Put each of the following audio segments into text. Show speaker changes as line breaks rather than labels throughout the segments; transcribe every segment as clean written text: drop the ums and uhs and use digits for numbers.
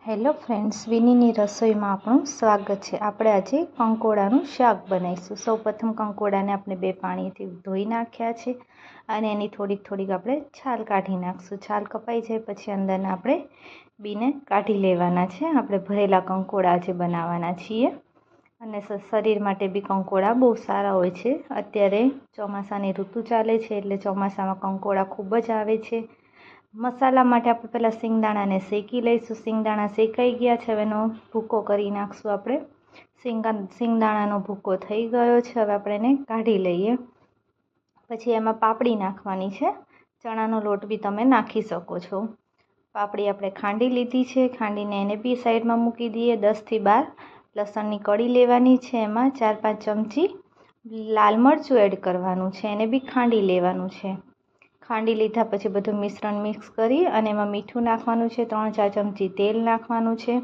Hello friends, વિનીની રસોઈમાં આપણું સ્વાગત છે। આપણે આજે કંકોડાનું શાક બનાવીશું। સૌપ્રથમ કંકોડાને આપણે 2 પાણીથી ધોઈ નાખ્યા છે અને એની થોડીક આપણે છાલ કાઢી નાખશું। છાલ કપાઈ જાય પછી અંદરના આપણે બીને કાઢી લેવાના છે। આપણે ભરેલા કંકોડા આજે બનાવવાના છીએ અને શરીર માટે બી કંકોડા બહુ સારા હોય છે। અત્યારે ચોમાસાની ઋતુ ચાલે છે એટલે ચોમાસામાં કંકોડા ખૂબ જ આવે છે। મસાલા માટે આપણે પહેલાં સિંગદાણાને શેકી લઈશું। સિંગદાણા શેકાઈ ગયા છે, હવે એનો ભૂકો કરી નાખશું આપણે। સિંગદાણાનો ભૂકો થઈ ગયો છે, હવે આપણે એને કાઢી લઈએ। પછી એમાં પાપડી નાખવાની છે। ચણાનો લોટ બી તમે નાખી શકો છો। પાપડી આપણે ખાંડી લીધી છે, ખાંડીને એને બી સાઈડમાં મૂકી દઈએ। 10 થી 12 લસણની કળી લેવાની છે, એમાં 4-5 ચમચી લાલ મરચું એડ કરવાનું છે, એને બી ખાંડી લેવાનું છે। ખાંડી લીધા પછી બધું મિશ્રણ મિક્સ કરી અને એમાં મીઠું નાખવાનું છે, 3-4 ચમચી તેલ નાખવાનું છે,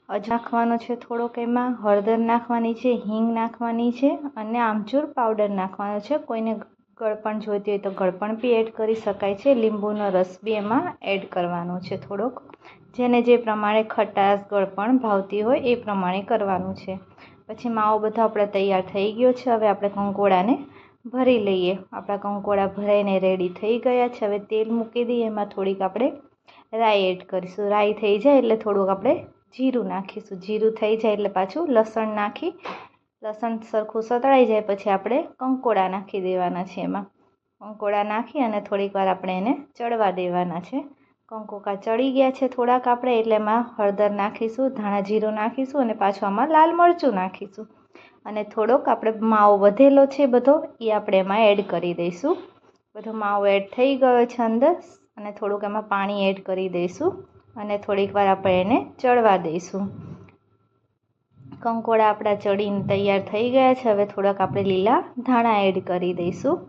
નાખવાનો છે થોડોક, એમાં હળદર નાખવાની છે, હિંગ નાખવાની છે અને આમચૂર પાવડર નાખવાનો છે। કોઈને ગળપણ જોઈતી હોય તો ગળપણ બી એડ કરી શકાય છે। લીંબુનો રસ બી એમાં એડ કરવાનો છે થોડોક, જેને જે પ્રમાણે ખટાશ ગળપણ ભાવતી હોય એ પ્રમાણે કરવાનું છે। પછી માવો બધો આપણે તૈયાર થઈ ગયો છે, હવે આપણે કંકોડાને ભરી લઈએ। આપણા કંકોડા ભરાઈને રેડી થઈ ગયા છે। હવે તેલ મૂકી દઈએ, એમાં થોડીક આપણે રાઈ એડ કરીશું। રાઈ થઈ જાય એટલે થોડુંક આપણે જીરું નાખીશું। જીરું થઈ જાય એટલે પાછું લસણ નાખી, લસણ સરખું સતળાઈ જાય પછી આપણે કંકોડા નાખી દેવાના છે। એમાં કંકોડા નાખી અને થોડીક વાર આપણે એને ચડવા દેવાના છે। કંકોડા ચડી ગયા છે થોડાક આપણે, એટલે એમાં હળદર નાખીશું, ધાણા જીરું નાખીશું અને પાછું આમાં લાલ મરચું નાખીશું અને થોડોક આપણે માવો વધેલો છે બધો એ આપણે એમાં એડ કરી દઈશું। બધો માવો એડ થઈ ગયો છે અંદર અને થોડુંક એમાં પાણી એડ કરી દઈશું અને થોડીક વાર આપણે એને ચડવા દઈશું। કંકોડા આપણા ચડીને તૈયાર થઈ ગયા છે। હવે થોડાક આપણે લીલા ધાણા એડ કરી દઈશું